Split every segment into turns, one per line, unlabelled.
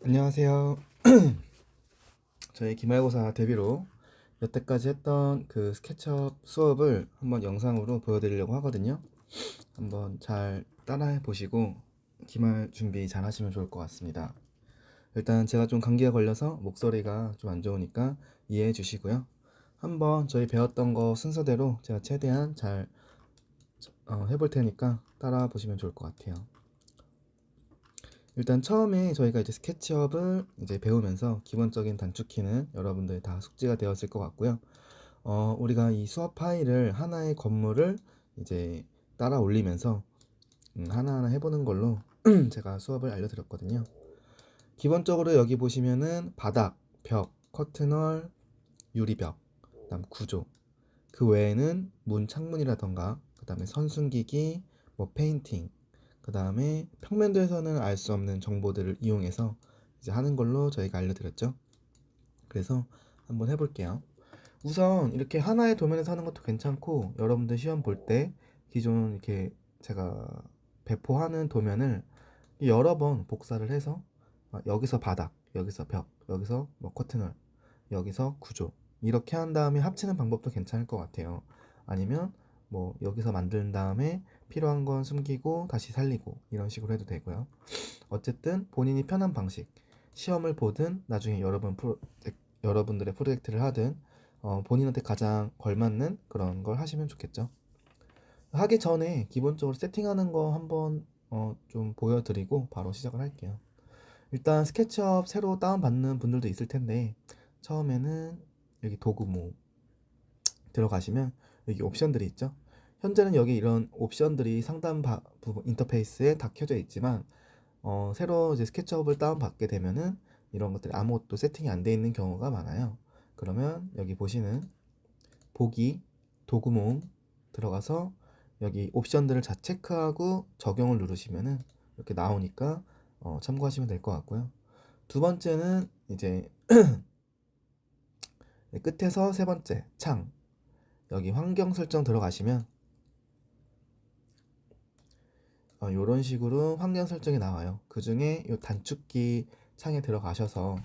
안녕하세요. 저희 기말고사 대비로 여태까지 했던 그 스케치업 수업을 한번 영상으로 보여드리려고 하거든요. 한번 잘 따라해 보시고 기말 준비 잘 하시면 좋을 것 같습니다. 일단 제가 좀 감기가 걸려서 목소리가 좀 안 좋으니까 이해해 주시고요. 한번 저희 배웠던 거 순서대로 제가 최대한 잘 해볼 테니까 따라 보시면 좋을 것 같아요. 일단 처음에 저희가 이제 스케치업을 이제 배우면서 기본적인 단축키는 여러분들 다 숙지가 되었을 것 같고요. 우리가 이 수업 파일을 하나의 건물을 이제 따라 올리면서 하나하나 해보는 걸로 제가 수업을 알려드렸거든요. 기본적으로 여기 보시면은 바닥, 벽, 커튼월, 유리벽, 그다음 구조, 그 외에는 문, 창문이라던가 그 다음에 선순기기, 뭐 페인팅, 그 다음에 평면도에서는 알 수 없는 정보들을 이용해서 이제 하는 걸로 저희가 알려드렸죠. 그래서 한번 해볼게요. 우선 이렇게 하나의 도면에서 하는 것도 괜찮고, 여러분들 시험 볼 때 기존 이렇게 제가 배포하는 도면을 여러 번 복사를 해서 여기서 바닥, 여기서 벽, 여기서 뭐 커튼월, 여기서 구조, 이렇게 한 다음에 합치는 방법도 괜찮을 것 같아요. 아니면 뭐 여기서 만든 다음에 필요한 건 숨기고 다시 살리고 이런 식으로 해도 되고요. 어쨌든 본인이 편한 방식, 시험을 보든 나중에 여러분들의 프로젝트를 하든 본인한테 가장 걸맞는 그런 걸 하시면 좋겠죠. 하기 전에 기본적으로 세팅하는 거 한번 좀 보여드리고 바로 시작을 할게요. 일단 스케치업 새로 다운받는 분들도 있을 텐데, 처음에는 여기 도구 모음 들어가시면 여기 옵션들이 있죠. 현재는 여기 이런 옵션들이 상단 부분 인터페이스에 다 켜져 있지만 새로 이제 스케치업을 다운받게 되면은 이런 것들이 아무것도 세팅이 안 돼 있는 경우가 많아요. 그러면 여기 보시는 보기 도구 모음 들어가서 여기 옵션들을 다 체크하고 적용을 누르시면은 이렇게 나오니까 참고하시면 될 것 같고요. 두 번째는 이제 끝에서 세 번째 창, 여기 환경 설정 들어가시면 이런 식으로 환경 설정이 나와요. 그 중에 이 단축키 창에 들어가셔서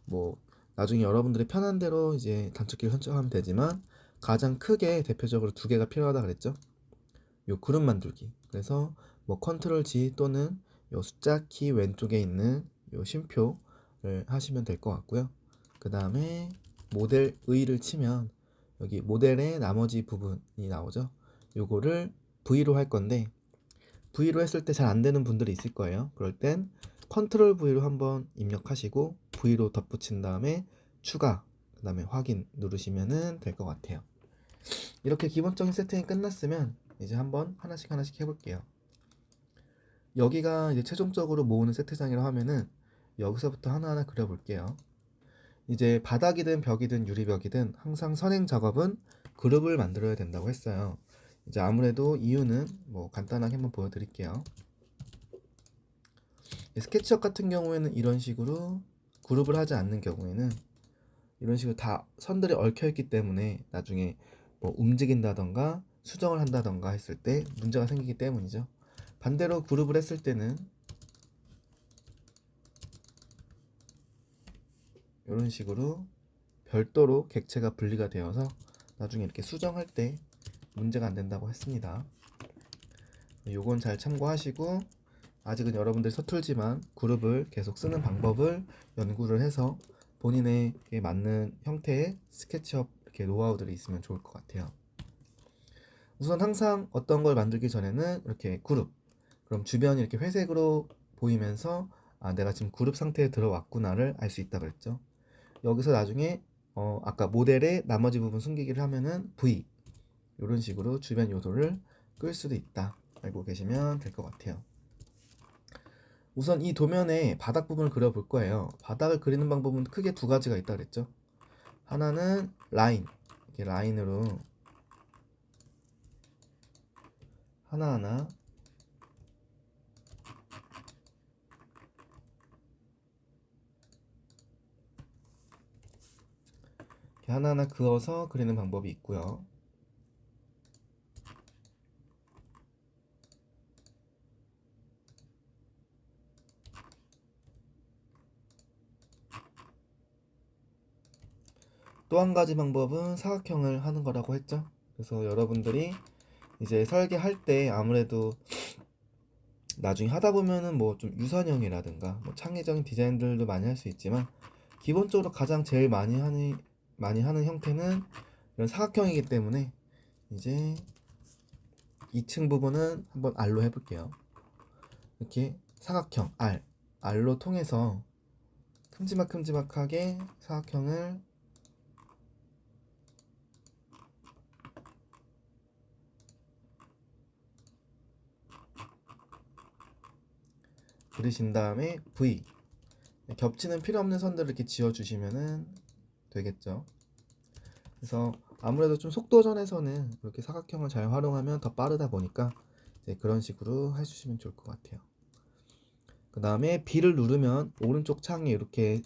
뭐 나중에 여러분들이 편한 대로 이제 단축키를 설정하면 되지만, 가장 크게 대표적으로 두 개가 필요하다 그랬죠. 요 그룹 만들기. 그래서 뭐 컨트롤 G 또는 요 숫자 키 왼쪽에 있는 요 쉼표를 하시면 될 것 같고요. 그 다음에 모델 의를 치면 여기 모델의 나머지 부분이 나오죠. 요거를 V로 할 건데, V로 했을 때 잘 안 되는 분들이 있을 거예요. 그럴 땐 컨트롤 V로 한번 입력하시고 V로 덧붙인 다음에 추가, 그 다음에 확인 누르시면 될 것 같아요. 이렇게 기본적인 세팅이 끝났으면 이제 한번 하나씩 하나씩 해볼게요. 여기가 이제 최종적으로 모으는 세트장이라고 하면은 여기서부터 하나하나 그려볼게요. 이제 바닥이든 벽이든 유리벽이든 항상 선행 작업은 그룹을 만들어야 된다고 했어요. 이제 아무래도 이유는 뭐 간단하게 한번 보여드릴게요. 스케치업 같은 경우에는 이런 식으로 그룹을 하지 않는 경우에는 이런 식으로 다 선들이 얽혀 있기 때문에 나중에 뭐 움직인다던가 수정을 한다던가 했을 때 문제가 생기기 때문이죠. 반대로 그룹을 했을 때는 이런 식으로 별도로 객체가 분리가 되어서 나중에 이렇게 수정할 때 문제가 안 된다고 했습니다. 요건 잘 참고하시고, 아직은 여러분들 서툴지만 그룹을 계속 쓰는 방법을 연구를 해서 본인에게 맞는 형태의 스케치업 이렇게 노하우들이 있으면 좋을 것 같아요. 우선 항상 어떤 걸 만들기 전에는 이렇게 그룹, 그럼 주변이 이렇게 회색으로 보이면서 내가 지금 그룹 상태에 들어왔구나를 알 수 있다 그랬죠. 여기서 나중에 아까 모델의 나머지 부분 숨기기를 하면은 V, 이런 식으로 주변 요소를 끌 수도 있다 알고 계시면 될 것 같아요. 우선 이 도면의 바닥 부분을 그려볼 거예요. 바닥을 그리는 방법은 크게 두 가지가 있다 그랬죠. 하나는 라인, 이렇게 라인으로 하나하나 이렇게 하나하나 그어서 그리는 방법이 있고요. 또 한 가지 방법은 사각형을 하는 거라고 했죠. 그래서 여러분들이 이제 설계할 때 아무래도 나중에 하다 보면은 뭐 좀 유선형이라든가 뭐 창의적인 디자인들도 많이 할 수 있지만 기본적으로 가장 제일 많이 하는 형태는 이런 사각형이기 때문에 이제 2층 부분은 한번 R로 해볼게요. 이렇게 사각형 R로 통해서 큼지막하게 사각형을 그리신 다음에 V 겹치는 필요 없는 선들을 이렇게 지워주시면은 되겠죠. 그래서 아무래도 좀 속도전에서는 이렇게 사각형을 잘 활용하면 더 빠르다 보니까 이제 그런 식으로 해주시면 좋을 것 같아요. 그 다음에 B를 누르면 오른쪽 창에 이렇게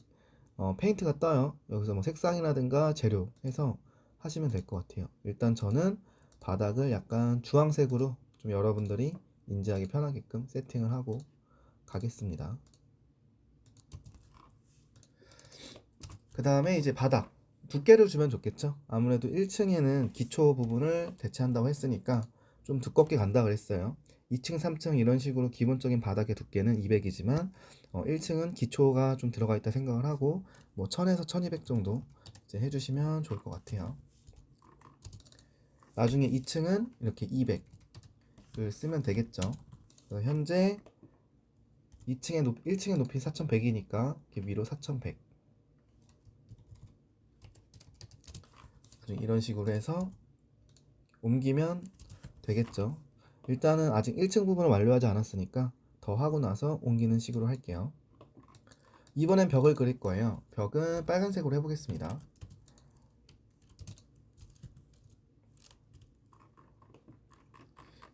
페인트가 떠요. 여기서 뭐 색상이라든가 재료 해서 하시면 될 것 같아요. 일단 저는 바닥을 약간 주황색으로 좀 여러분들이 인지하기 편하게끔 세팅을 하고 가겠습니다. 그 다음에 이제 바닥 두께를 주면 좋겠죠. 아무래도 1층에는 기초 부분을 대체한다고 했으니까 좀 두껍게 간다 그랬어요. 2층, 3층 이런 식으로 기본적인 바닥의 두께는 200이지만 1층은 기초가 좀 들어가 있다 생각을 하고 뭐 1000에서 1200 정도 이제 해주시면 좋을 것 같아요. 나중에 2층은 이렇게 200을 쓰면 되겠죠. 현재 1층의 높이 4100이니까 위로 4100 이런 식으로 해서 옮기면 되겠죠. 일단은 아직 1층 부분을 완료하지 않았으니까 더 하고 나서 옮기는 식으로 할게요. 이번엔 벽을 그릴 거예요. 벽은 빨간색으로 해보겠습니다.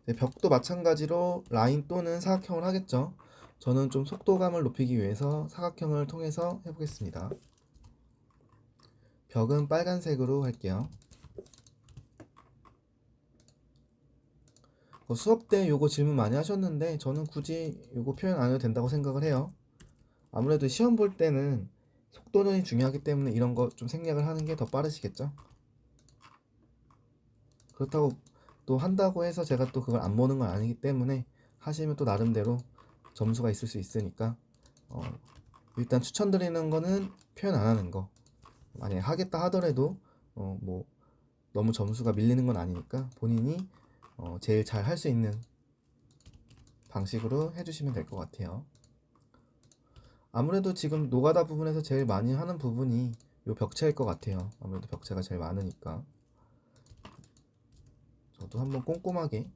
네, 벽도 마찬가지로 라인 또는 사각형을 하겠죠. 저는 좀 속도감을 높이기 위해서 사각형을 통해서 해보겠습니다. 벽은 빨간색으로 할게요. 수업 때 요거 질문 많이 하셨는데 저는 굳이 요거 표현 안 해도 된다고 생각을 해요. 아무래도 시험 볼 때는 속도전이 중요하기 때문에 이런 거 좀 생략을 하는 게 더 빠르시겠죠? 그렇다고 또 한다고 해서 제가 또 그걸 안 보는 건 아니기 때문에 하시면 또 나름대로 점수가 있을 수 있으니까 어, 일단 추천드리는 거는 표현 안 하는 거. 만약에 하겠다 하더라도 뭐 너무 점수가 밀리는 건 아니니까 본인이 제일 잘 할 수 있는 방식으로 해주시면 될 것 같아요. 아무래도 지금 노가다 부분에서 제일 많이 하는 부분이 요 벽체일 것 같아요. 아무래도 벽체가 제일 많으니까 저도 한번 꼼꼼하게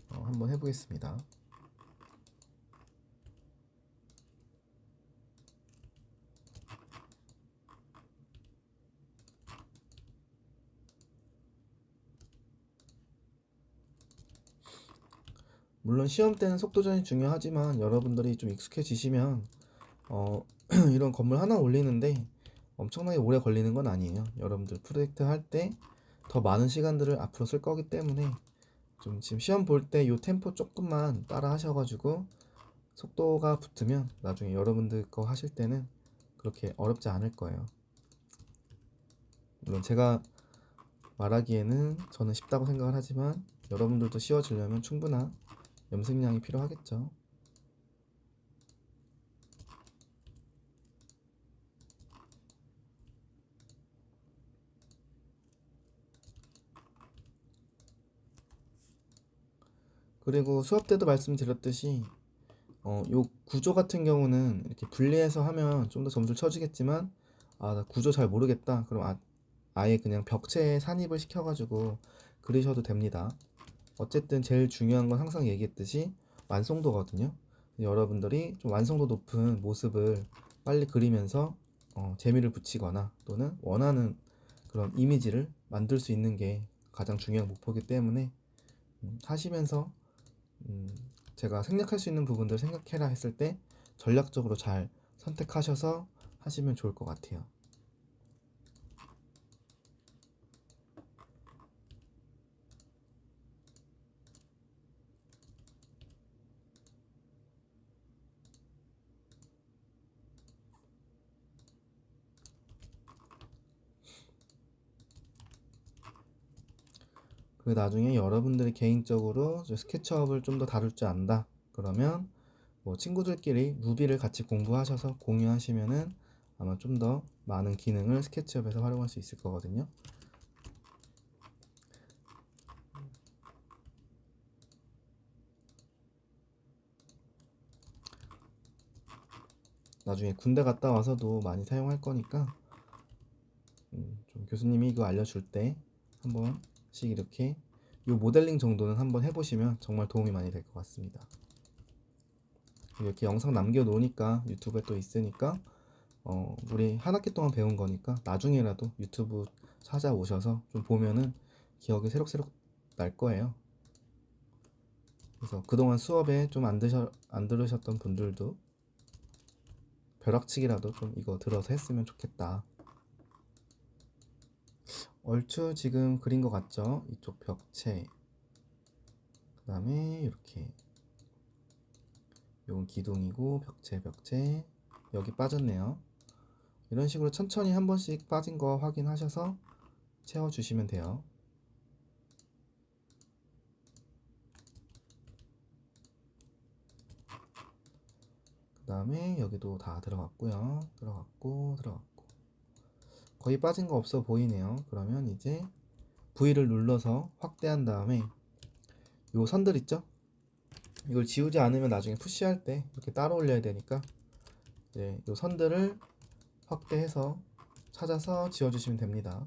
한번 해보겠습니다. 물론 시험 때는 속도전이 중요하지만 여러분들이 좀 익숙해지시면 이런 건물 하나 올리는데 엄청나게 오래 걸리는 건 아니에요. 여러분들 프로젝트 할 때 더 많은 시간들을 앞으로 쓸 거기 때문에 좀 지금 시험 볼 때 요 템포 조금만 따라 하셔가지고 속도가 붙으면 나중에 여러분들 거 하실 때는 그렇게 어렵지 않을 거예요. 물론 제가 말하기에는 저는 쉽다고 생각을 하지만 여러분들도 쉬워지려면 충분한 염색량이 필요하겠죠. 그리고 수업 때도 말씀드렸듯이 요 구조 같은 경우는 이렇게 분리해서 하면 좀 더 점수를 쳐주겠지만 나 구조 잘 모르겠다 그럼 아예 그냥 벽체에 산입을 시켜가지고 그리셔도 됩니다. 어쨌든 제일 중요한 건 항상 얘기했듯이 완성도거든요. 여러분들이 좀 완성도 높은 모습을 빨리 그리면서 재미를 붙이거나 또는 원하는 그런 이미지를 만들 수 있는 게 가장 중요한 목표이기 때문에 하시면서 제가 생략할 수 있는 부분들 생각해라 했을 때 전략적으로 잘 선택하셔서 하시면 좋을 것 같아요. 그리고 나중에 여러분들이 개인적으로 스케치업을 좀 더 다룰 줄 안다 그러면 뭐 친구들끼리 루비를 같이 공부하셔서 공유하시면은 아마 좀 더 많은 기능을 스케치업에서 활용할 수 있을 거거든요. 나중에 군대 갔다 와서도 많이 사용할 거니까 좀 교수님이 이거 알려줄 때 한 번씩 이렇게 요 모델링 정도는 한번 해보시면 정말 도움이 많이 될 것 같습니다. 이렇게 영상 남겨놓으니까 유튜브에 또 있으니까 우리 한 학기 동안 배운 거니까 나중에라도 유튜브 찾아오셔서 좀 보면은 기억이 새록새록 날 거예요. 그래서 그동안 수업에 좀 안 들으셨던 분들도 벼락치기라도 좀 이거 들어서 했으면 좋겠다. 얼추 지금 그린 것 같죠? 이쪽 벽체, 그 다음에 이렇게 요건 기둥이고 벽체 여기 빠졌네요. 이런 식으로 천천히 한 번씩 빠진 거 확인하셔서 채워주시면 돼요. 그 다음에 여기도 다 들어갔고요. 들어갔고 거의 빠진 거 없어 보이네요. 그러면 이제 V를 눌러서 확대한 다음에 요 선들 있죠? 이걸 지우지 않으면 나중에 푸시할 때 이렇게 따로 올려야 되니까 이제 요 선들을 확대해서 찾아서 지워주시면 됩니다.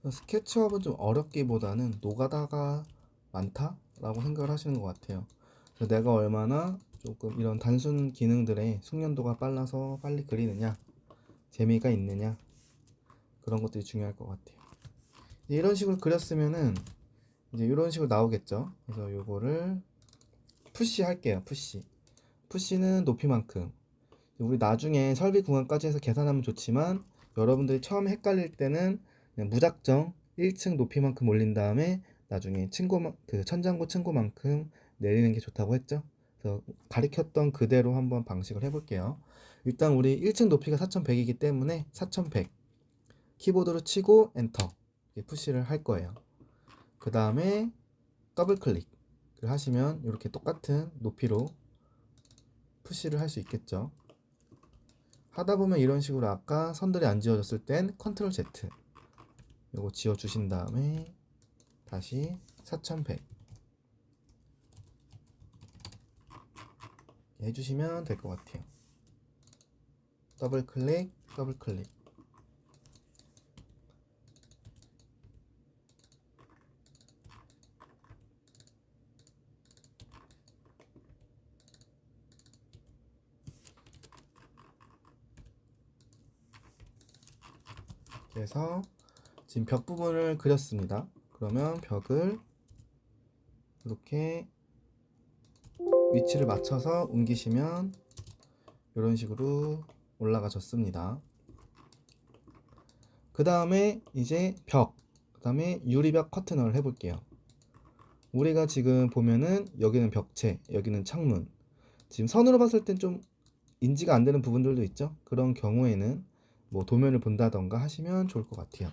스케치업은 좀 어렵기보다는 노가다가 많다라고 생각을 하시는 것 같아요. 그래서 내가 얼마나 조금 이런 단순 기능들의 숙련도가 빨라서 빨리 그리느냐, 재미가 있느냐, 그런 것들이 중요할 것 같아요. 이런 식으로 그렸으면은 이제 이런 식으로 나오겠죠. 그래서 요거를 푸시 할게요. 푸시는 높이만큼. 우리 나중에 설비 구간까지 해서 계산하면 좋지만 여러분들이 처음에 헷갈릴 때는 그냥 무작정 1층 높이만큼 올린 다음에 나중에 그 천장고 층고만큼 내리는 게 좋다고 했죠. 그래서 가리켰던 그대로 한번 방식을 해볼게요. 일단 우리 1층 높이가 4100이기 때문에 4100 키보드로 치고 엔터 푸시를 할 거예요. 그 다음에 더블 클릭을 하시면 이렇게 똑같은 높이로 푸시를 할 수 있겠죠. 하다 보면 이런 식으로 아까 선들이 안 지워졌을 땐 컨트롤 Z 요거 지워 주신 다음에 다시 4100 해주시면 될 것 같아요. 더블 클릭 그래서 지금 벽 부분을 그렸습니다. 그러면 벽을 이렇게 위치를 맞춰서 옮기시면 이런 식으로 올라가졌습니다. 그 다음에 이제 그 다음에 유리벽 커튼을 해볼게요. 우리가 지금 보면은 여기는 벽체, 여기는 창문. 지금 선으로 봤을 땐 좀 인지가 안 되는 부분들도 있죠. 그런 경우에는 뭐 도면을 본다던가 하시면 좋을 것 같아요.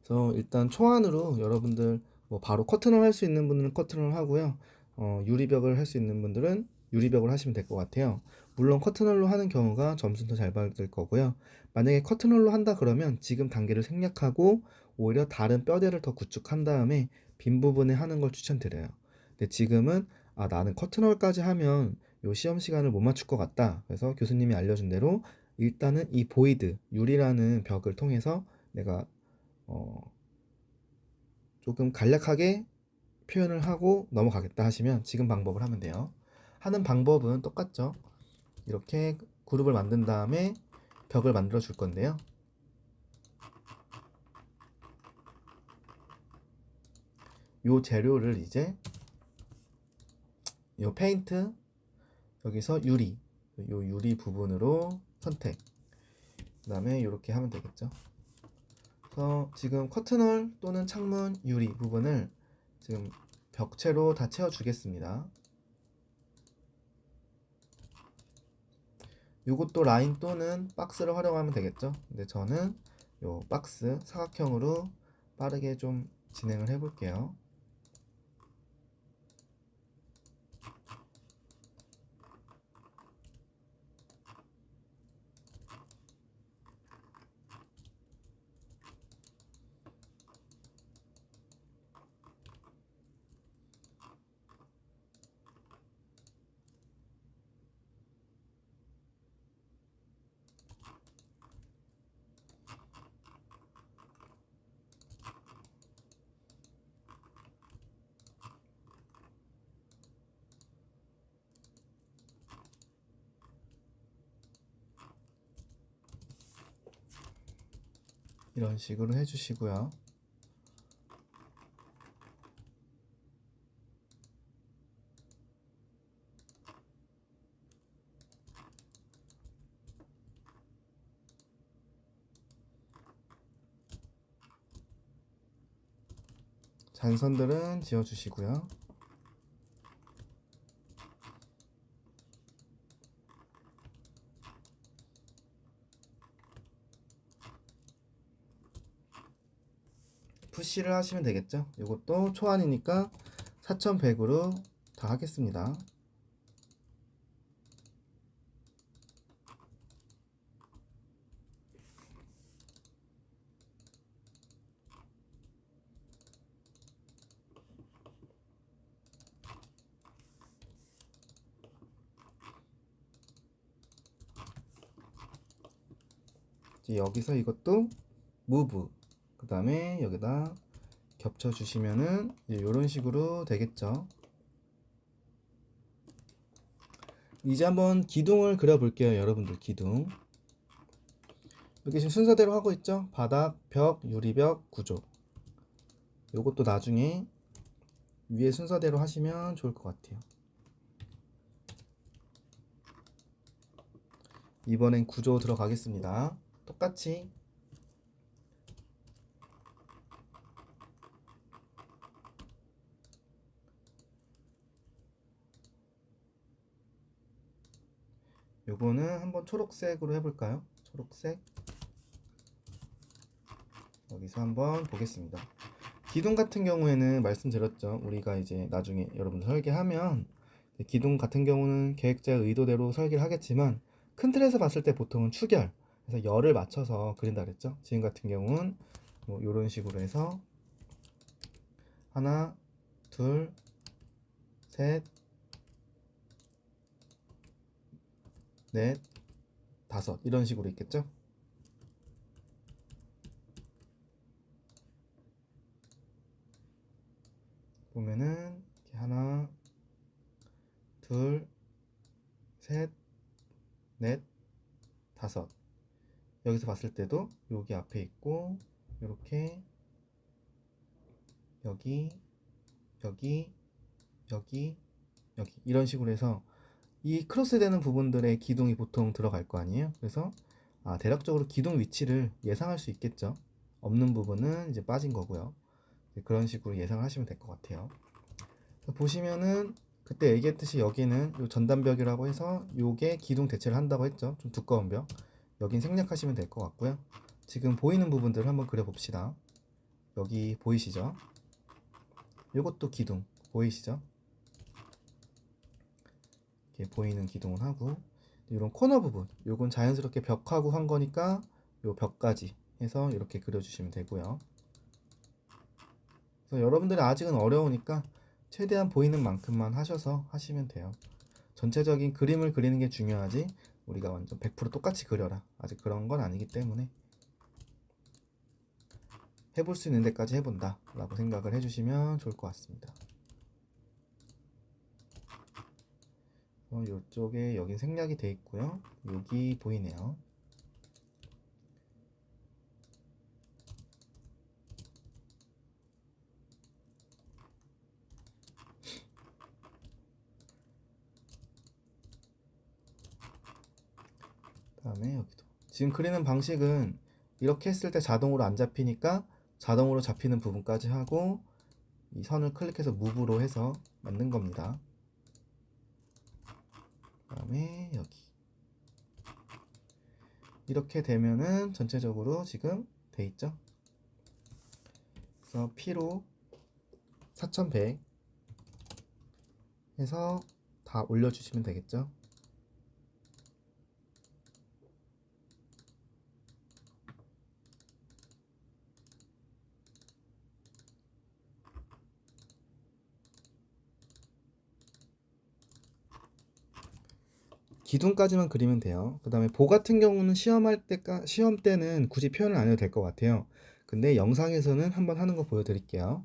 그래서 일단 초안으로 여러분들 뭐 바로 커튼을 할 수 있는 분들은 커튼을 하고요. 유리벽을 할 수 있는 분들은 유리벽을 하시면 될 것 같아요. 물론 커튼홀로 하는 경우가 점수는 더 잘 받을 거고요. 만약에 커튼홀로 한다 그러면 지금 단계를 생략하고 오히려 다른 뼈대를 더 구축한 다음에 빈 부분에 하는 걸 추천드려요. 근데 지금은 나는 커튼홀까지 하면 요 시험 시간을 못 맞출 것 같다. 그래서 교수님이 알려준 대로 일단은 이 보이드, 유리라는 벽을 통해서 내가 조금 간략하게 표현을 하고 넘어가겠다 하시면 지금 방법을 하면 돼요. 하는 방법은 똑같죠. 이렇게 그룹을 만든 다음에 벽을 만들어 줄 건데요. 요 재료를 이제 요 페인트 여기서 유리 요 유리 부분으로 선택, 그 다음에 이렇게 하면 되겠죠. 그래서 지금 커튼홀 또는 창문 유리 부분을 지금 벽체로 다 채워 주겠습니다. 요것도 라인 또는 박스를 활용하면 되겠죠. 근데 저는 요 박스 사각형으로 빠르게 좀 진행을 해 볼게요. 이런 식으로 해주시고요. 잔선들은 지워주시고요. 푸시를 하시면 되겠죠. 이것도 초안이니까 4100으로 다 하겠습니다. 이제 여기서 이것도 무브, 그 다음에 여기다 겹쳐 주시면은 이런 식으로 되겠죠. 이제 한번 기둥을 그려 볼게요. 여러분들 기둥 여기 지금 순서대로 하고 있죠. 바닥, 벽, 유리벽, 구조. 요것도 나중에 위에 순서대로 하시면 좋을 것 같아요. 이번엔 구조 들어가겠습니다. 똑같이 요거는 한번 초록색으로 해볼까요? 초록색. 여기서 한번 보겠습니다. 기둥 같은 경우에는 말씀드렸죠. 우리가 이제 나중에 여러분들 설계하면 기둥 같은 경우는 계획자의 의도대로 설계를 하겠지만 큰 틀에서 봤을 때 보통은 추결, 그래서 열을 맞춰서 그린다 그랬죠. 지금 같은 경우는 뭐 이런 식으로 해서 하나, 둘, 셋, 넷, 다섯 이런 식으로 있겠죠. 보면은 이렇게 하나, 둘, 셋, 넷, 다섯. 여기서 봤을 때도 여기 앞에 있고 이렇게 여기, 여기, 여기, 여기 이런 식으로 해서 이 크로스되는 부분들의 기둥이 보통 들어갈 거 아니에요. 그래서 대략적으로 기둥 위치를 예상할 수 있겠죠. 없는 부분은 이제 빠진 거고요. 그런 식으로 예상을 하시면 될 것 같아요. 보시면은 그때 얘기했듯이 여기는 요 전단벽이라고 해서 요게 기둥 대체를 한다고 했죠. 좀 두꺼운 벽. 여긴 생략하시면 될 것 같고요. 지금 보이는 부분들을 한번 그려봅시다. 여기 보이시죠? 요것도 기둥 보이시죠? 이렇게 보이는 기둥을 하고 이런 코너 부분 요건 자연스럽게 벽하고 한 거니까 요 벽까지 해서 이렇게 그려주시면 되고요. 그래서 여러분들이 아직은 어려우니까 최대한 보이는 만큼만 하셔서 하시면 돼요. 전체적인 그림을 그리는 게 중요하지 우리가 완전 100% 똑같이 그려라 아직 그런 건 아니기 때문에 해볼 수 있는 데까지 해본다 라고 생각을 해주시면 좋을 것 같습니다. 이쪽에 여기 생략이 돼 있고요. 여기 보이네요. 그다음에 여기도 지금 그리는 방식은 이렇게 했을 때 자동으로 안 잡히니까 자동으로 잡히는 부분까지 하고 이 선을 클릭해서 무브로 해서 만든 겁니다. 그다음에 여기 이렇게 되면은 전체적으로 지금 돼 있죠. 그래서 P로 4100 해서 다 올려주시면 되겠죠. 기둥까지만 그리면 돼요. 그 다음에 보 같은 경우는 시험 때는 굳이 표현을 안 해도 될 것 같아요. 근데 영상에서는 한번 하는 거 보여드릴게요.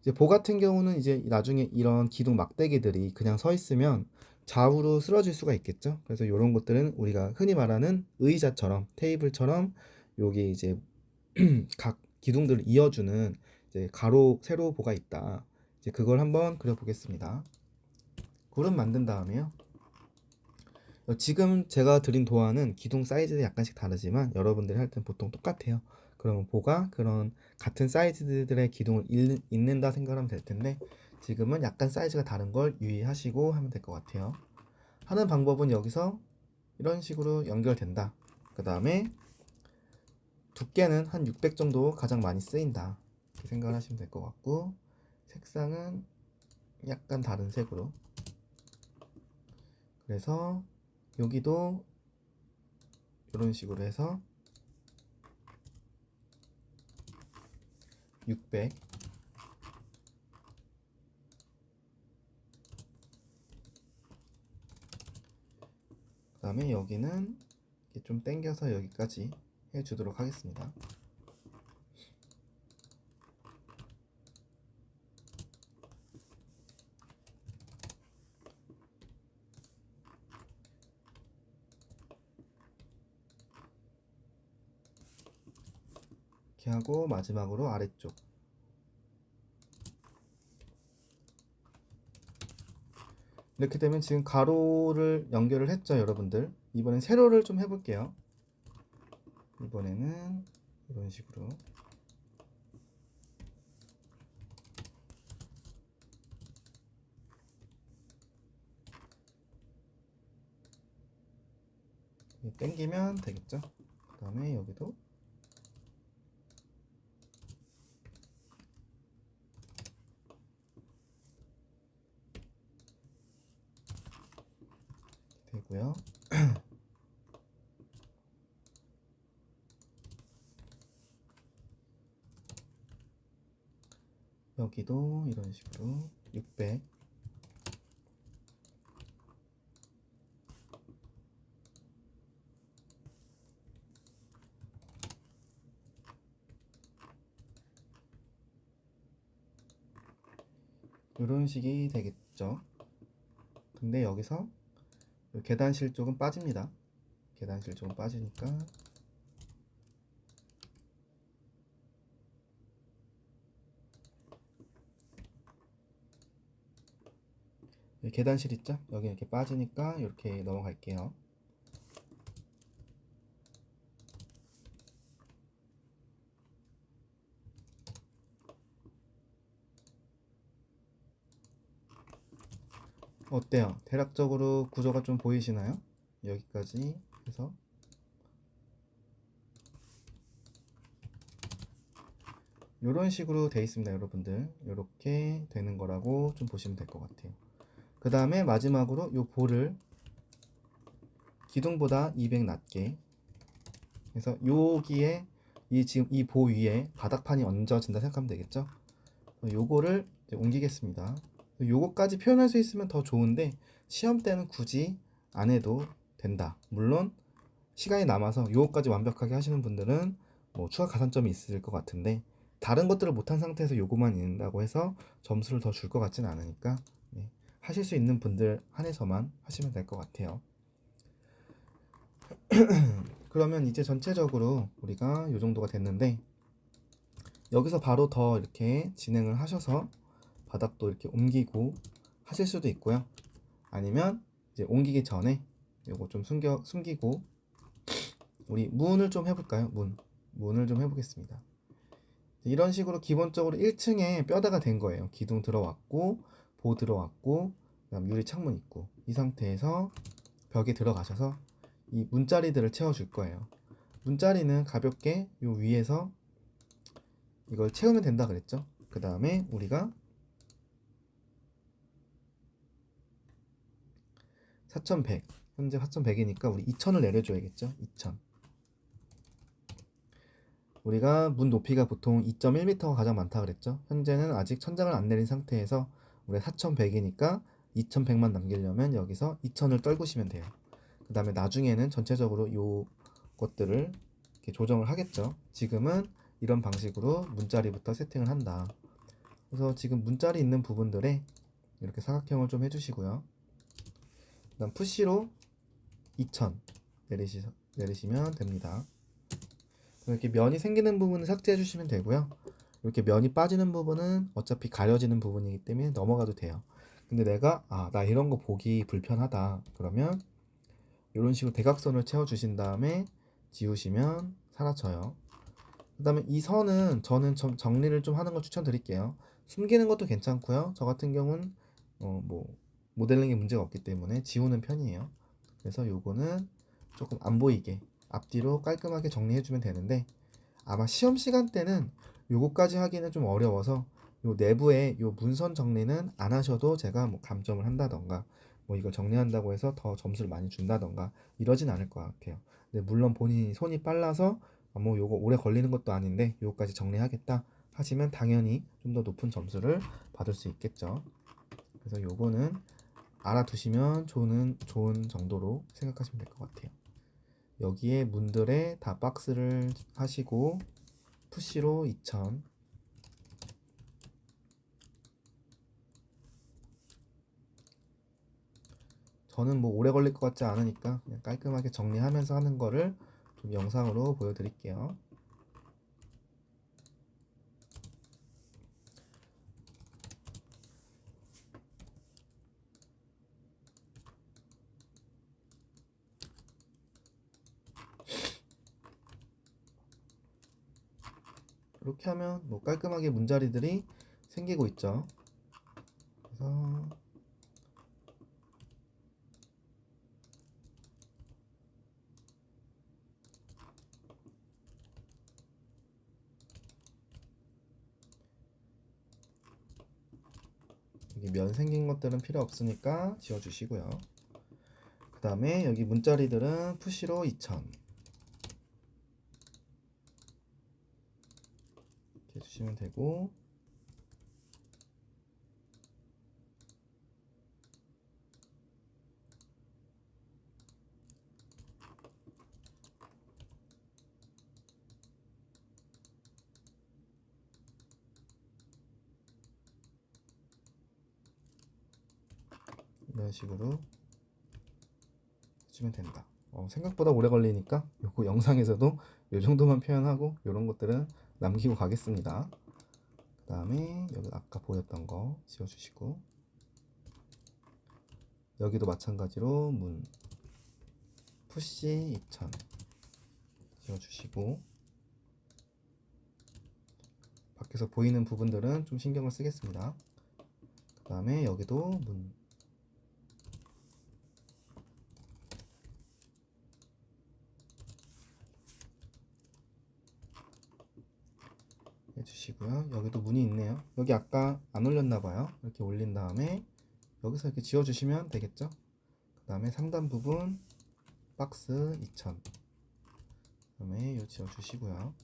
이제 보 같은 경우는 이제 나중에 이런 기둥 막대기들이 그냥 서 있으면 좌우로 쓰러질 수가 있겠죠. 그래서 이런 것들은 우리가 흔히 말하는 의자처럼 테이블처럼 여기 이제 각 기둥들을 이어주는 이제 가로 세로 보가 있다. 이제 그걸 한번 그려보겠습니다. 구름 만든 다음에요. 지금 제가 드린 도안은 기둥 사이즈는 약간씩 다르지만 여러분들이 할 땐 보통 똑같아요. 그러면 보가 그런 같은 사이즈들의 기둥을 잇는다 생각하면 될 텐데 지금은 약간 사이즈가 다른 걸 유의하시고 하면 될 것 같아요. 하는 방법은 여기서 이런 식으로 연결된다. 그 다음에 두께는 한 600 정도 가장 많이 쓰인다. 이렇게 생각을 하시면 될 것 같고 색상은 약간 다른 색으로 그래서 여기도 이런 식으로 해서 600 그 다음에 여기는 이렇게 좀 당겨서 여기까지 해주도록 하겠습니다. 이렇게 하고 마지막으로 아래쪽 이렇게 되면 지금 가로를 연결을 했죠 여러분들. 이번엔 세로를 좀 해볼게요. 이번에는 이런 식으로 당기면 되겠죠. 그 다음에 여기도 되고요. 여기도 이런 식으로 600 이런 식이 되겠죠. 근데 여기서 계단실 쪽은 빠집니다. 계단실 쪽은 빠지니까 계단실 있죠? 여기 이렇게 빠지니까 이렇게 넘어갈게요. 어때요? 대략적으로 구조가 좀 보이시나요? 여기까지 해서 이런 식으로 돼 있습니다 여러분들. 이렇게 되는 거라고 좀 보시면 될 것 같아요. 그 다음에 마지막으로 이 볼을 기둥보다 200 낮게 그래서 여기에 지금 이 보 위에 바닥판이 얹어진다 생각하면 되겠죠. 요거를 이제 옮기겠습니다. 요거까지 표현할 수 있으면 더 좋은데 시험 때는 굳이 안 해도 된다. 물론 시간이 남아서 요거까지 완벽하게 하시는 분들은 뭐 추가 가산점이 있을 것 같은데 다른 것들을 못한 상태에서 요거만 있는다고 해서 점수를 더 줄 것 같지는 않으니까 네. 하실 수 있는 분들 한해서만 하시면 될 것 같아요. 그러면 이제 전체적으로 우리가 이 정도가 됐는데, 여기서 바로 더 이렇게 진행을 하셔서 바닥도 이렇게 옮기고 하실 수도 있고요. 아니면 이제 옮기기 전에 요거 좀 숨기고 우리 문을 좀 해볼까요? 문을 좀 해보겠습니다. 이런 식으로 기본적으로 1층에 뼈대가 된 거예요. 기둥 들어왔고 보 들어왔고 그다음 유리 창문 있고, 이 상태에서 벽에 들어가셔서 이 문자리들을 채워줄 거예요. 문자리는 가볍게 요 위에서 이걸 채우면 된다 그랬죠. 그 다음에 우리가 4100, 현재 4100이니까 우리 2000을 내려줘야겠죠. 2000. 우리가 문 높이가 보통 2.1m가 가장 많다 그랬죠. 현재는 아직 천장을 안 내린 상태에서 우리가 4100이니까 2100만 남기려면 여기서 2000을 떨구시면 돼요. 그 다음에 나중에는 전체적으로 요 것들을 이렇게 조정을 하겠죠. 지금은 이런 방식으로 문자리부터 세팅을 한다. 그래서 지금 문자리 있는 부분들에 이렇게 사각형을 좀 해주시고요. 그 다음 푸시로 2000 내리시면 됩니다. 이렇게 면이 생기는 부분은 삭제해 주시면 되고요. 이렇게 면이 빠지는 부분은 어차피 가려지는 부분이기 때문에 넘어가도 돼요. 근데 내가 나 이런 거 보기 불편하다 그러면 이런 식으로 대각선을 채워 주신 다음에 지우시면 사라져요. 그 다음에 이 선은 저는 좀 정리를 좀 하는 걸 추천드릴게요. 숨기는 것도 괜찮고요. 저 같은 경우는 뭐 모델링에 문제가 없기 때문에 지우는 편이에요. 그래서 요거는 조금 안 보이게 앞뒤로 깔끔하게 정리해주면 되는데, 아마 시험 시간 때는 요거까지 하기는 좀 어려워서 요 내부에 요 문선 정리는 안 하셔도 제가 뭐 감점을 한다던가 뭐 이걸 정리한다고 해서 더 점수를 많이 준다던가 이러진 않을 것 같아요. 근데 물론 본인이 손이 빨라서 뭐 요거 오래 걸리는 것도 아닌데 요거까지 정리하겠다 하시면 당연히 좀 더 높은 점수를 받을 수 있겠죠. 그래서 요거는 알아두시면 좋은 정도로 생각하시면 될 것 같아요. 여기에 문들에 다 박스를 하시고 푸시로 2000, 저는 뭐 오래 걸릴 것 같지 않으니까 그냥 깔끔하게 정리하면서 하는 거를 좀 영상으로 보여드릴게요. 이렇게 하면 뭐 깔끔하게 문자리들이 생기고 있죠. 그래서 여기 면 생긴 것들은 필요 없으니까 지워주시고요. 그 다음에 여기 문자리들은 푸시로 2000 이렇게 해주시면 되고, 이런 식으로 해주면 된다. 생각보다 오래 걸리니까 요거 영상에서도 요 정도만 표현하고 요런 것들은 남기고 가겠습니다. 그 다음에 여기 아까 보였던 거 지워주시고, 여기도 마찬가지로 문 푸시 2000 지워주시고, 밖에서 보이는 부분들은 좀 신경을 쓰겠습니다. 그 다음에 여기도 문 해주시고요. 여기도 문이 있네요. 여기 아까 안 올렸나봐요. 이렇게 올린 다음에 여기서 이렇게 지워주시면 되겠죠. 그 다음에 상단 부분 박스 2000 그 다음에 요 지워주시고요.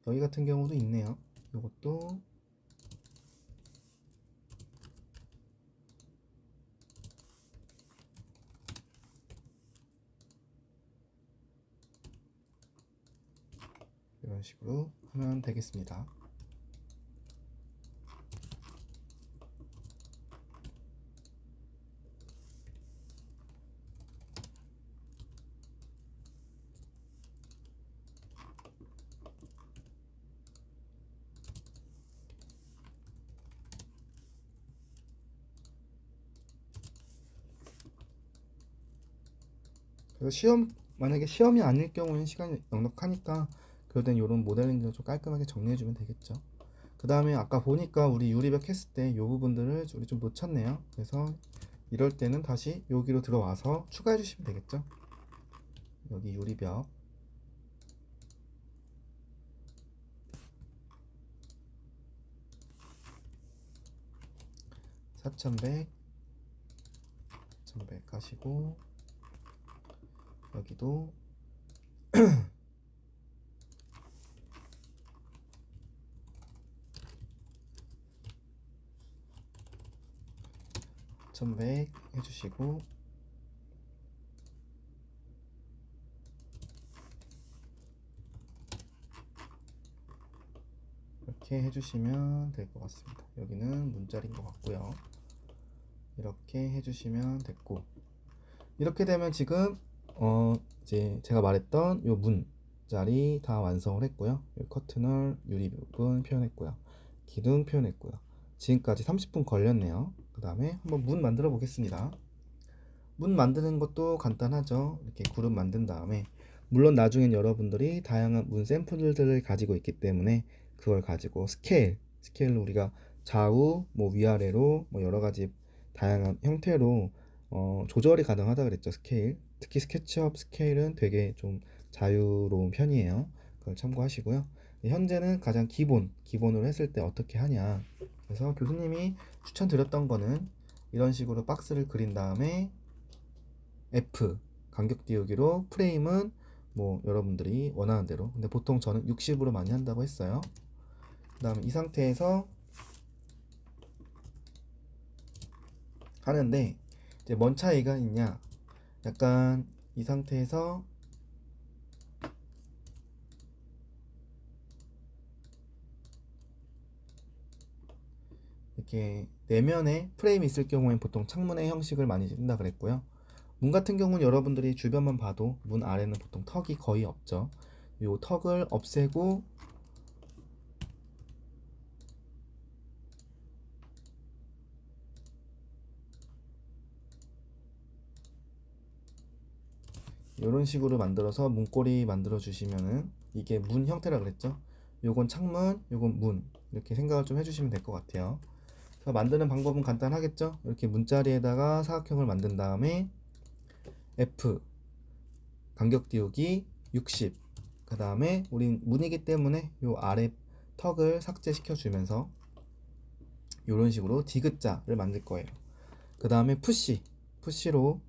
여기 같은 경우도 있네요. 요것도 이런 식으로 하면 되겠습니다. 그래서 만약에 시험이 아닐 경우에는 시간이 넉넉하니까 그럴 땐 이런 모델링들을 좀 깔끔하게 정리해주면 되겠죠. 그 다음에 아까 보니까 우리 유리벽 했을 때 이 부분들을 우리 좀 놓쳤네요. 그래서 이럴 때는 다시 여기로 들어와서 추가해 주시면 되겠죠. 여기 유리벽 4100 1100 가시고 여기도 1100 해주시고 이렇게 해주시면 될 것 같습니다. 여기는 문자리인 것 같고요. 이렇게 해주시면 됐고, 이렇게 되면 지금 이제 제가 말했던 요 문자리 다 완성을 했고요. 요 커튼을 유리 부분 표현했고요. 기둥 표현했고요. 지금까지 30분 걸렸네요. 그 다음에 한번 문 만들어 보겠습니다. 문 만드는 것도 간단하죠. 이렇게 그룹 만든 다음에, 물론 나중엔 여러분들이 다양한 문 샘플들을 가지고 있기 때문에 그걸 가지고 스케일을 우리가 좌우 뭐 위아래로 뭐 여러 가지 다양한 형태로 조절이 가능하다 그랬죠. 스케일, 특히 스케치업 스케일은 되게 좀 자유로운 편이에요. 그걸 참고하시고요. 현재는 가장 기본으로 했을 때 어떻게 하냐, 그래서 교수님이 추천드렸던 거는 이런 식으로 박스를 그린 다음에 F 간격 띄우기로 프레임은 뭐 여러분들이 원하는 대로, 근데 보통 저는 60으로 많이 한다고 했어요. 그 다음에 이 상태에서 하는데 이제 뭔 차이가 있냐, 약간 이 상태에서 이렇게 내면에 프레임이 있을 경우엔 보통 창문의 형식을 많이 쓴다 그랬고요. 문 같은 경우는 여러분들이 주변만 봐도 문 아래는 보통 턱이 거의 없죠. 이 턱을 없애고 이런 식으로 만들어서 문고리 만들어 주시면은, 이게 문 형태라 그랬죠. 요건 창문, 요건 문, 이렇게 생각을 좀 해주시면 될 것 같아요. 그래서 만드는 방법은 간단하겠죠. 이렇게 문자리에다가 사각형을 만든 다음에 F 간격 띄우기 60, 그 다음에 우린 문이기 때문에 요 아래 턱을 삭제시켜 주면서 이런 식으로 디귿자를 만들 거예요. 그 다음에 푸시로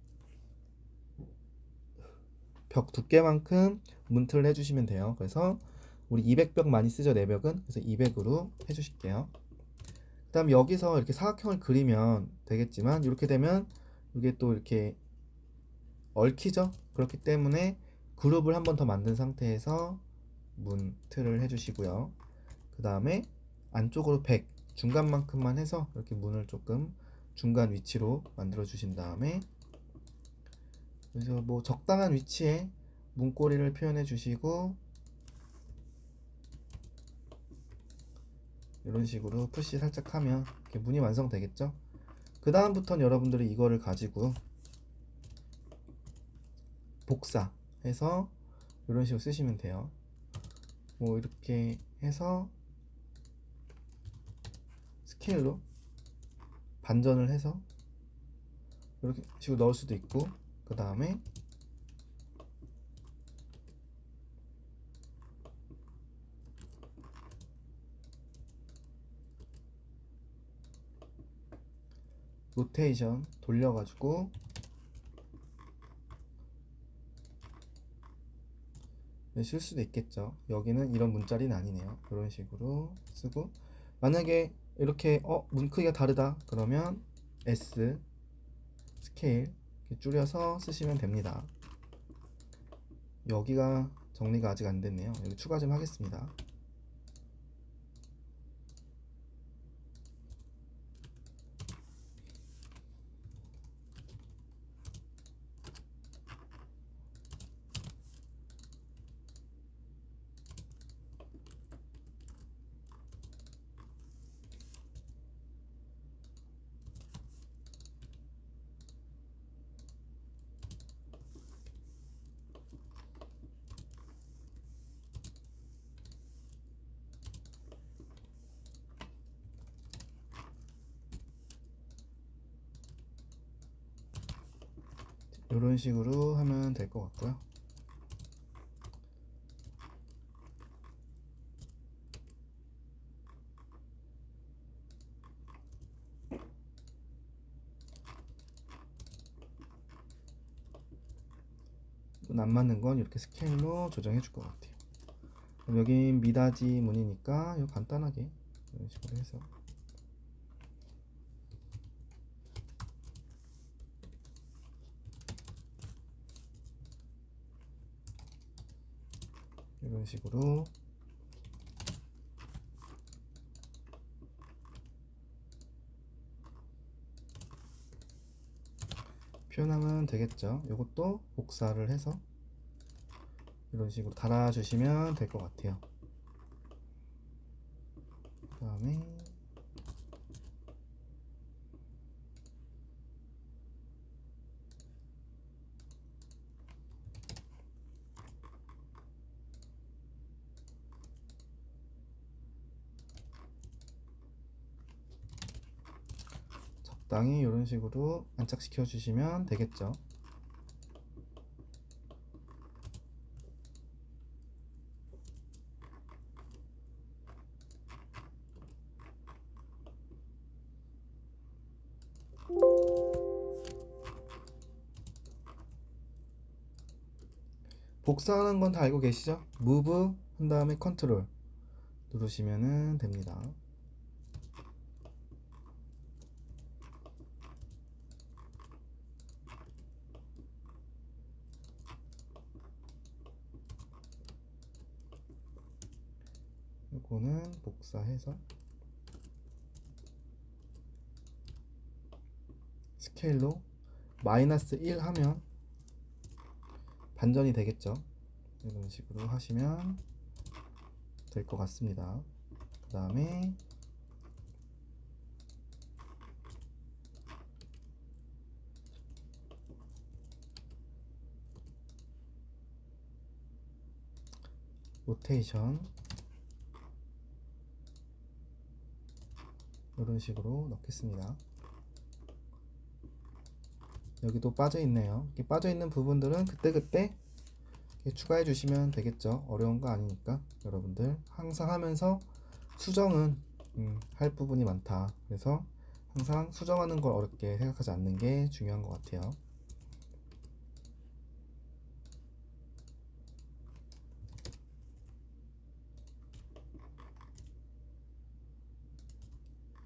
벽 두께만큼 문틀을 해주시면 돼요. 그래서 우리 200벽 많이 쓰죠, 내벽은. 그래서 200으로 해주실게요. 그 다음 여기서 이렇게 사각형을 그리면 되겠지만, 이렇게 되면 이게 또 이렇게 얽히죠. 그렇기 때문에 그룹을 한 번 더 만든 상태에서 문틀을 해주시고요. 그 다음에 안쪽으로 100 중간만큼만 해서 이렇게 문을 조금 중간 위치로 만들어 주신 다음에, 그래서 뭐 적당한 위치에 문고리를 표현해 주시고 이런 식으로 푸시 살짝 하면 이렇게 문이 완성되겠죠. 그 다음부터는 여러분들이 이거를 가지고 복사해서 이런 식으로 쓰시면 돼요. 뭐 이렇게 해서 스케일로 반전을 해서 이렇게 식으로 넣을 수도 있고, 그 다음에 로테이션 돌려가지고 쓸 수도 있겠죠. 여기는 이런 문자리는 아니네요. 이런 식으로 쓰고, 만약에 이렇게 문 크기가 다르다 그러면 S 스케일 이렇게 줄여서 쓰시면 됩니다. 여기가 정리가 아직 안 됐네요. 여기 추가 좀 하겠습니다. 이런 식으로 하면 될 것 같고요. 안 맞는 건 이렇게 스케일로 조정해 줄 것 같아요. 그럼 여긴 미닫이 무늬니까 이거 간단하게 이런 식으로 해서 이런 식으로 표현하면 되겠죠. 이것도 복사를 해서 이런 식으로 달아주시면 될 것 같아요. 그 다음에 적당히 이런 식으로 안착시켜 주시면 되겠죠. 복사하는 건 다 알고 계시죠? Move 한 다음에 Ctrl 누르시면 됩니다. 이거는 복사해서 스케일로 -1 하면 반전이 되겠죠. 이런 식으로 하시면 될 것 같습니다. 그 다음에 로테이션 이런 식으로 넣겠습니다. 여기도 빠져 있네요. 이렇게 빠져 있는 부분들은 그때그때 추가해 주시면 되겠죠. 어려운 거 아니니까 여러분들 항상 하면서 수정은 할 부분이 많다. 그래서 항상 수정하는 걸 어렵게 생각하지 않는 게 중요한 것 같아요.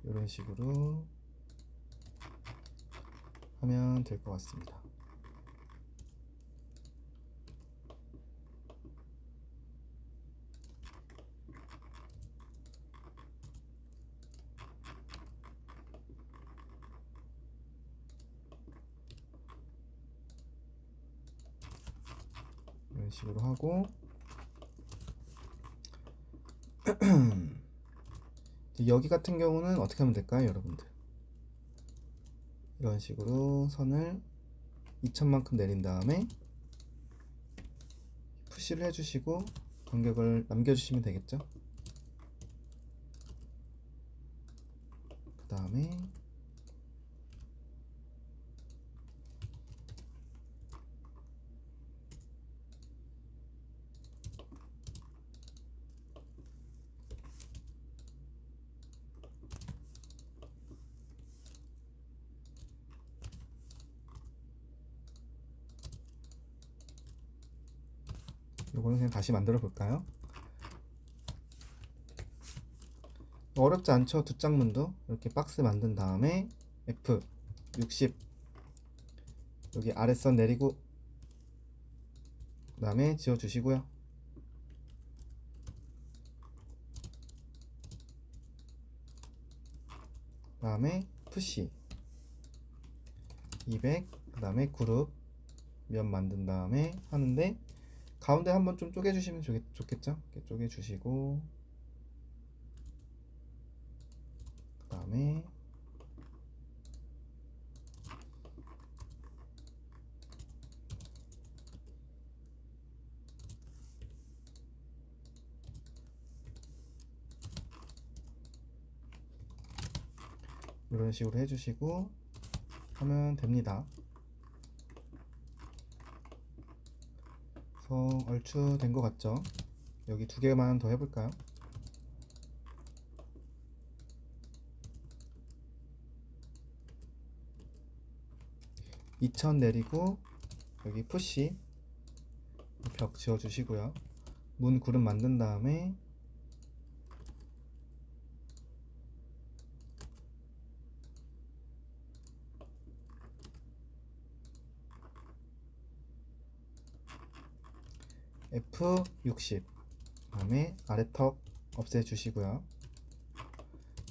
이런 식으로 하면 될 것 같습니다. 이런 식으로 하고 여기 같은 경우는 어떻게 하면 될까요, 여러분들? 이런 식으로 선을 2000만큼 내린 다음에 푸시를 해주시고 간격을 남겨주시면 되겠죠. 그 다음에 이거는 그냥 다시 만들어 볼까요? 어렵지 않죠? 두 짝문도 이렇게 박스 만든 다음에 F 60 여기 아랫선 내리고 그 다음에 지워 주시고요. 그 다음에 푸시 200 그 다음에 그룹 면 만든 다음에 하는데 가운데 한번 좀 쪼개 주시면 좋겠죠? 이렇게 쪼개 주시고 그 다음에 이런 식으로 해주시고 하면 됩니다. 얼추 된 것 같죠? 여기 두 개만 더 해볼까요? (2000) 내리고 여기 푸시 벽 지어주시고요. 문 구름 만든 다음에 F60 그 다음에 아래턱 없애주시고요.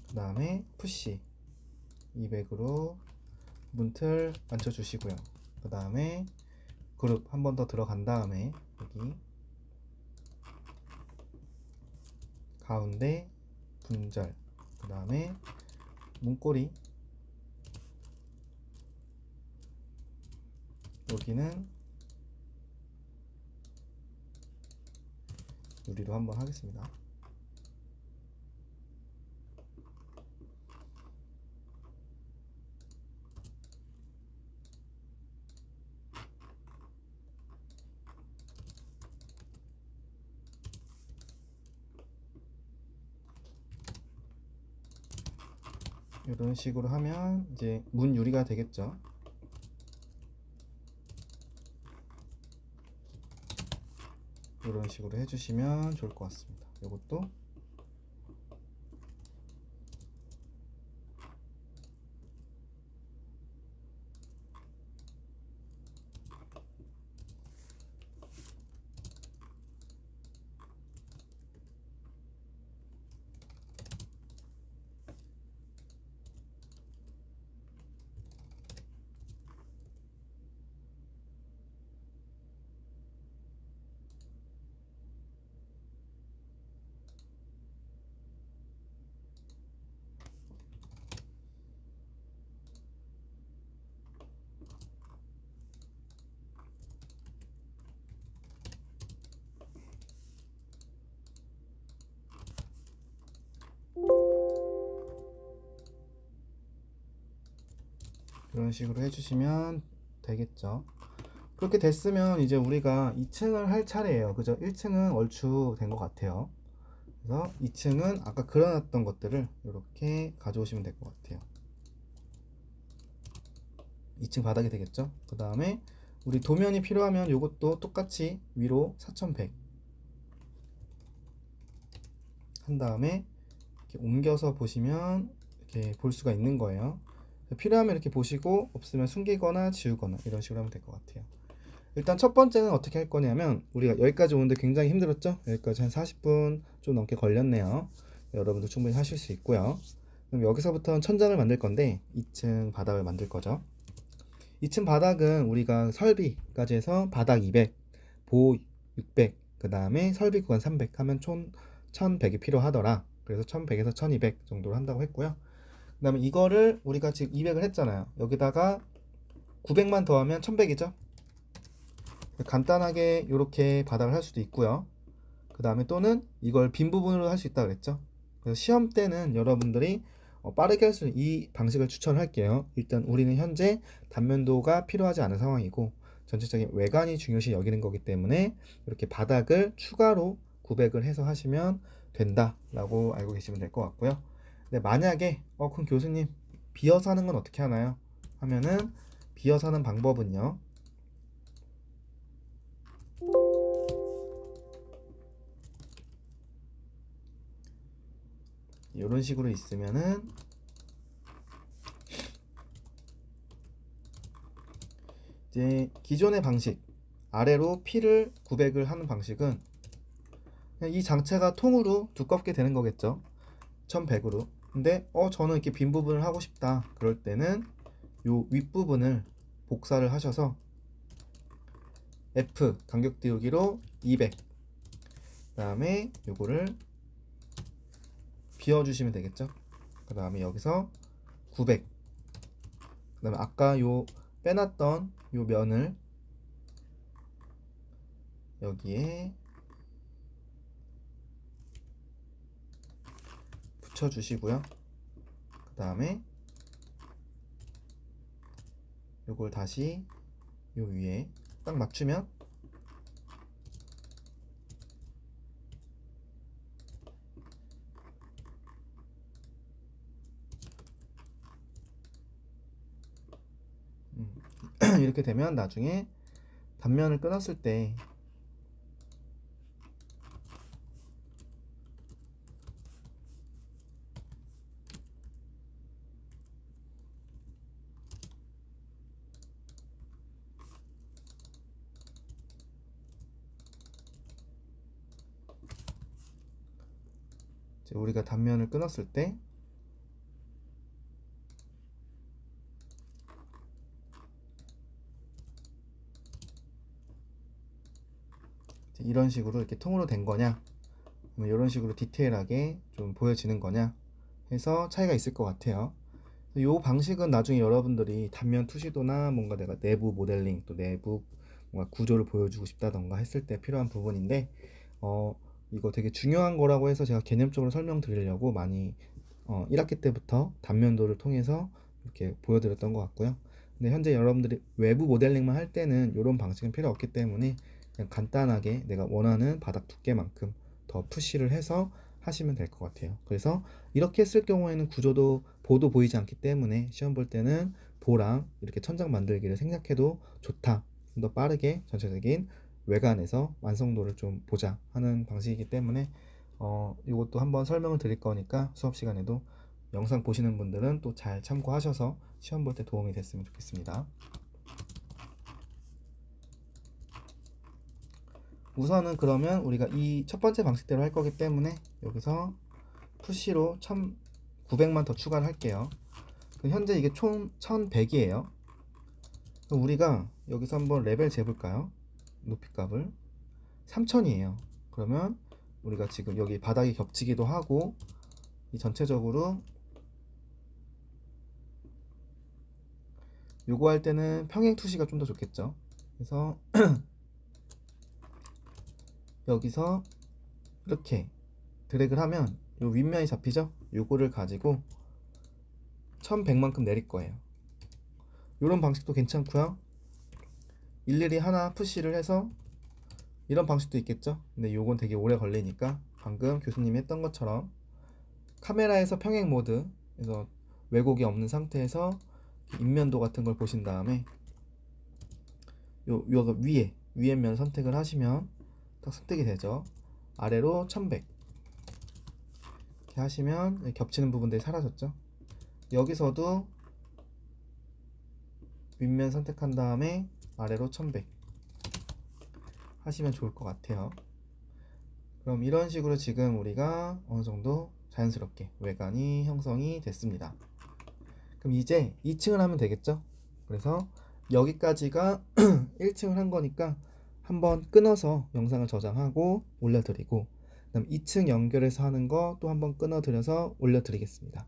그 다음에 푸시 200으로 문틀 맞춰주시고요. 그 다음에 그룹 한 번 더 들어간 다음에 여기 가운데 분절, 그 다음에 문고리, 여기는 유리로 한번 하겠습니다. 이런 식으로 하면 이제 문 유리가 되겠죠. 이런 식으로 해주시면 좋을 것 같습니다. 이것도 이런 식으로 해주시면 되겠죠. 그렇게 됐으면 이제 우리가 2층을 할 차례예요. 그죠? 1층은 얼추 된 것 같아요. 그래서 2층은 아까 그려놨던 것들을 이렇게 가져오시면 될 것 같아요. 2층 바닥이 되겠죠. 그 다음에 우리 도면이 필요하면 이것도 똑같이 위로 4100 한 다음에 이렇게 옮겨서 보시면 이렇게 볼 수가 있는 거예요. 필요하면 이렇게 보시고 없으면 숨기거나 지우거나 이런 식으로 하면 될 것 같아요. 일단 첫 번째는 어떻게 할 거냐면, 우리가 여기까지 오는데 굉장히 힘들었죠? 여기까지 한 40분 좀 넘게 걸렸네요. 여러분도 충분히 하실 수 있고요. 그럼 여기서부터는 천장을 만들 건데 2층 바닥을 만들 거죠. 2층 바닥은 우리가 설비까지 해서 바닥 200, 보호 600, 그 다음에 설비 구간 300 하면 총 1100이 필요하더라. 그래서 1100에서 1200 정도로 한다고 했고요. 그 다음에 이거를 우리가 지금 200을 했잖아요. 여기다가 900만 더하면 1100이죠. 간단하게 이렇게 바닥을 할 수도 있고요. 그 다음에 또는 이걸 빈 부분으로 할 수 있다고 그랬죠. 그래서 시험 때는 여러분들이 빠르게 할 수 있는 이 방식을 추천할게요. 일단 우리는 현재 단면도가 필요하지 않은 상황이고 전체적인 외관이 중요시 여기는 거기 때문에 이렇게 바닥을 추가로 900을 해서 하시면 된다라고 알고 계시면 될 것 같고요. 근데 만약에 그럼 교수님 비어서 하는 건 어떻게 하나요? 하면은 비어서 하는 방법은요. 이런 식으로 있으면은 이제 기존의 방식 아래로 P를 900을 하는 방식은 그냥 이 장체가 통으로 두껍게 되는 거겠죠. 1100으로. 근데 저는 이렇게 빈 부분을 하고 싶다. 그럴 때는 요 윗부분을 복사를 하셔서 F 간격 띄우기로 200, 그 다음에 요거를 비워주시면 되겠죠. 그 다음에 여기서 900, 그 다음에 아까 요 빼놨던 요 면을 여기에 붙여주시고요. 그 다음에 요걸 다시 요 위에 딱 맞추면 이렇게 되면 나중에 단면을 끊었을 때 이제 우리가 단면을 끊었을 때 이런 식으로 이렇게 통으로 된 거냐, 이런 식으로 디테일하게 좀 보여지는 거냐 해서 차이가 있을 것 같아요. 이 방식은 나중에 여러분들이 단면 투시도나 뭔가 내가 내부 모델링 또 내부 뭔가 구조를 보여주고 싶다던가 했을 때 필요한 부분인데, 이거 되게 중요한 거라고 해서 제가 개념적으로 설명드리려고 많이 1학기 때부터 단면도를 통해서 이렇게 보여드렸던 것 같고요. 근데 현재 여러분들이 외부 모델링만 할 때는 이런 방식은 필요 없기 때문에 그냥 간단하게 내가 원하는 바닥 두께만큼 더 푸시를 해서 하시면 될 것 같아요. 그래서 이렇게 했을 경우에는 구조도 보도 보이지 않기 때문에 시험 볼 때는 보랑 이렇게 천장 만들기를 생략해도 좋다, 좀 더 빠르게 전체적인 외관에서 완성도를 좀 보자 하는 방식이기 때문에 이것도 한번 설명을 드릴 거니까 수업 시간에도 영상 보시는 분들은 또 잘 참고하셔서 시험 볼 때 도움이 됐으면 좋겠습니다. 우선은 그러면 우리가 이 첫 번째 방식대로 할 거기 때문에 여기서 푸시로 1900만 더 추가를 할게요. 현재 이게 총 1100이에요. 우리가 여기서 한번 레벨 재볼까요? 높이 값을 3000이에요. 그러면 우리가 지금 여기 바닥이 겹치기도 하고 이 전체적으로 요거 할 때는 평행 투시가 좀 더 좋겠죠. 그래서 여기서 이렇게 드래그를 하면 요 윗면이 잡히죠? 요거를 가지고 1100만큼 내릴 거예요. 이런 방식도 괜찮고요. 일일이 하나 푸시를 해서 이런 방식도 있겠죠. 근데 요건 되게 오래 걸리니까 방금 교수님이 했던 것처럼 카메라에서 평행 모드에서 왜곡이 없는 상태에서 인면도 같은 걸 보신 다음에 요 위에 면 선택을 하시면 딱 선택이 되죠. 아래로 1100 이렇게 하시면 겹치는 부분들이 사라졌죠. 여기서도 윗면 선택한 다음에 아래로 1100 하시면 좋을 것 같아요. 그럼 이런 식으로 지금 우리가 어느 정도 자연스럽게 외관이 형성이 됐습니다. 그럼 이제 2층을 하면 되겠죠? 그래서 여기까지가 1층을 한 거니까 한번 끊어서 영상을 저장하고 올려드리고, 그다음 2층 연결해서 하는 거 또 한번 끊어드려서 올려드리겠습니다.